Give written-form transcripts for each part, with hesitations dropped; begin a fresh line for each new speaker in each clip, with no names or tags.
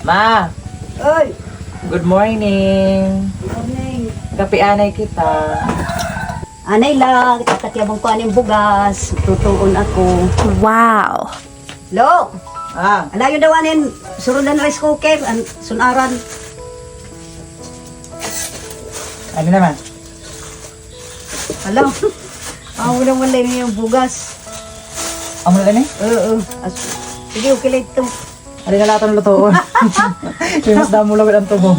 Ma,
Oy!
good morning.
Morning.
Kapianay kita.
Anay lang, kakatyabang ko aning bugas. Tutuon ako.
Wow.
Lo!
Ah,
Alayo daw anin, surudan rice cooker, sunaran.
ano naman?
Alam. Wala yung bugas.
Amo na ni?
Oo. Sige, okay lang ito.
Ano na lahat ang lutoon? Mas damo lang ang tubo.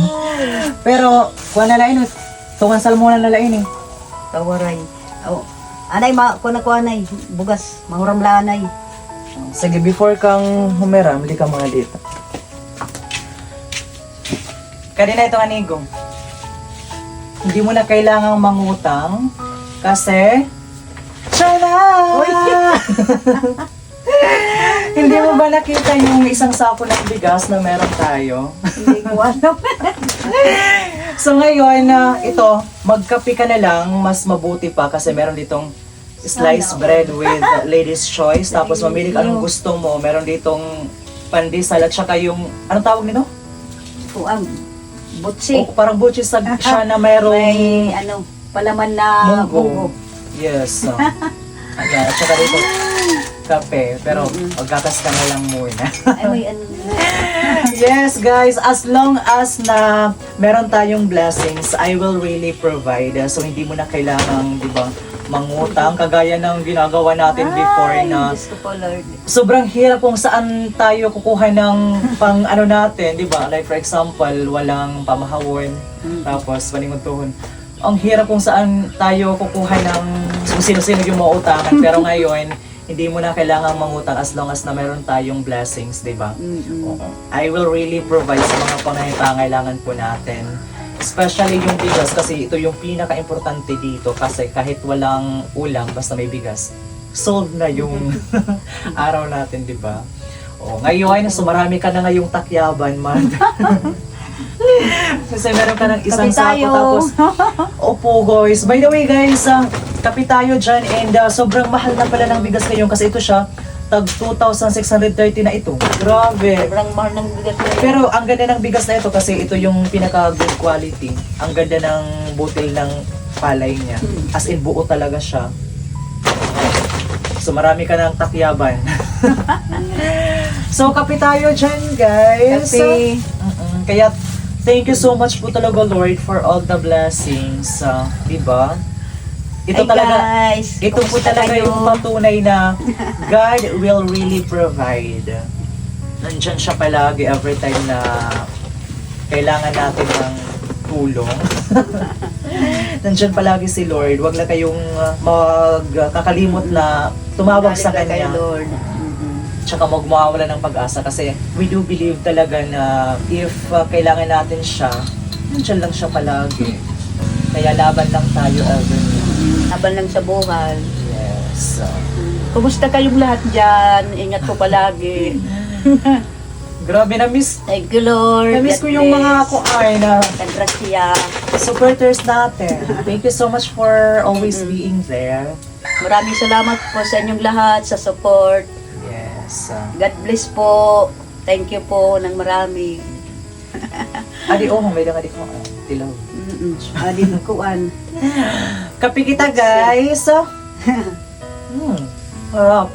Pero, kuha na lain. Tungan salmona na lain eh.
Tawaray. Oh. Anay, ko anay. Bugas. Mahuram lanay.
Sige, before kang humiram, hindi ka mga dito. Kanina itong anigong. Hindi mo na kailangang mangutang kasi China!
Uy!
Hindi mo ba nakita yung isang sako ng bigas na meron tayo?
Hindi ko alam.
So ngayon, ito, magkape ka na lang, mas mabuti pa kasi meron ditong sliced bread with ladies choice. Tapos mamili ka anong gusto mo. Meron ditong pandesal at saka yung, anong tawag nito?
Kuang. Butsi.
O, parang butchis siya na mayroong
May palaman na
munggo. Yes. So. Ayan, at saka dito, kape. Pero magkakas ka na lang muna.
Ay, may
Yes guys, as long as na meron tayong blessings, I will really provide. So hindi mo na kailangang, di ba, mangutang kagaya ng ginagawa natin before na
Diyos ko po, Lord.
sobrang hirap kung saan tayo kukuha ng pang ano natin, di ba? Like for example, walang pamahawon, tapos paninguntuhon. Ang hirap kung saan tayo kukuha ng kung sino-sino yung mautangan. Pero ngayon, hindi mo na kailangang mangutang as long as na meron tayong blessings, di ba? Oo. I will really provide sa mga pangangailangan po natin. Especially yung bigas kasi ito yung pinaka-importante dito kasi kahit walang ulam basta may bigas, solve na yung araw natin, di ba? Oh, ngayon, so marami ka na ngayong takyaban, man. Kasi meron ka ng isang
Kape tayo.
sako tapos opo guys. By the way guys, kape tayo dyan and sobrang mahal na pala ng bigas ngayon kasi ito siya tag 2,630 na ito. Grabe.
Sobrang mahal ng bigas na yun.
Pero ang ganda ng bigas na ito kasi ito yung pinaka good quality. Ang ganda ng butil ng palay niya. As in buo talaga siya. So marami ka ng takyaban. So kape tayo dyan guys.
Kape.
Kaya thank you so much po talaga Lord for all the blessings. Diba? Ito
Hi,
talaga,
guys.
ito po
Kumusta
talaga
kayo?
yung patunay na God will really provide. Nandyan siya palagi every time na kailangan natin ng tulong. Nandyan palagi si Lord. Huwag lang kayong magkakalimot na tumawag sa
Manalig lang
Kanya.
kayo, Lord.
Tsaka magmawala ng pag-asa kasi we do believe talaga na if kailangan natin siya, nandiyan lang siya palagi. Kaya laban lang tayo every day.
Habang lang sa buhay.
Yes.
Kumusta kayong lahat dyan? Ingat po palagi.
Grabe, na-miss.
Thank you, Lord.
Na-miss ko
God
yung mga
bless.
kuay na
Kandrasya.
supporters natin. Thank you so much for always being there.
Maraming salamat po sa inyong lahat sa support.
Yes.
God bless po. Thank you po ng marami.
Adi, oh, may lang adi ko. Tilaw.
Adin kuan.
Kape kita, guys. Harap.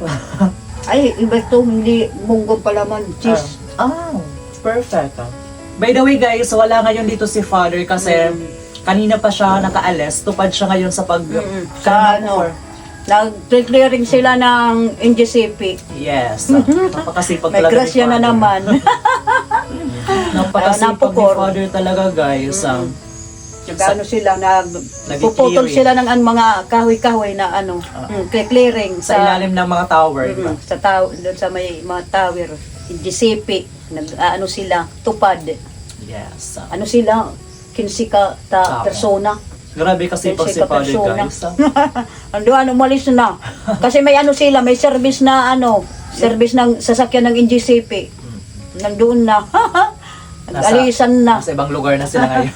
Ay, iba ito. Hindi munggo palaman. Cheese.
Perfect. By the way, guys, wala ngayon dito si Father kasi kanina pa siya nakaalis. Tupad siya ngayon sa pag...
Sa ano? Nag-clearing sila ng NGCP.
Yes. Napakasipag
May
talaga
grasya na naman.
Napakasipag ni
napukor.
Father talaga, guys.
Ano sila, puputol sila ng mga kahoy-kahoy na clearing
Sa ilalim ng mga tower. Diba?
sa doon sa may mga tower. NGCP. Ano sila, tupad.
Yes.
Ano sila, 15 ka
Tama.
persona.
Grabe kasi pag si
Kasi
Father,
kapasyon
guys.
Andoon, umalis na. Kasi may ano sila, may service na service ng sasakyan ng NGCP. Nandoon na. Nag-alisan na.
Nasa ibang lugar na sila ngayon.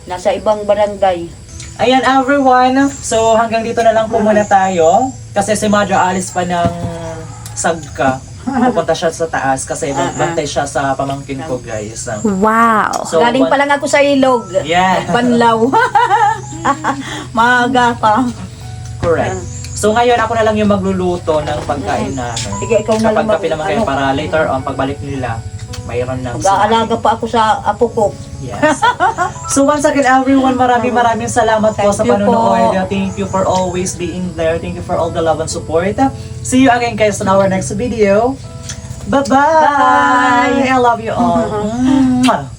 Nasa ibang barangay.
Ayan everyone, so hanggang dito na lang po muna tayo. Kasi si Madra alis pa ng Sagka. pupunta siya sa taas kasi bantay siya sa pamangkin ko, guys.
Wow.
So,
Galing pa lang ako sa ilog.
Yeah.
Banlaw. Maaga pa.
Correct. So ngayon ako na lang yung magluluto ng pagkain namin.
Sige, ikaw na lang
Kapag kape naman kayo
ano.
para later on pagbalik nila, mayroon ng
Mag-aalaga pa ako sa apo ko.
Yes. So once again everyone, maraming salamat po
Thank
sa
you po.
panonood. Thank you for always being there. Thank you for all the love and support. See you again guys on our next video. Bye-bye.
Bye.
I love you all. Mwah.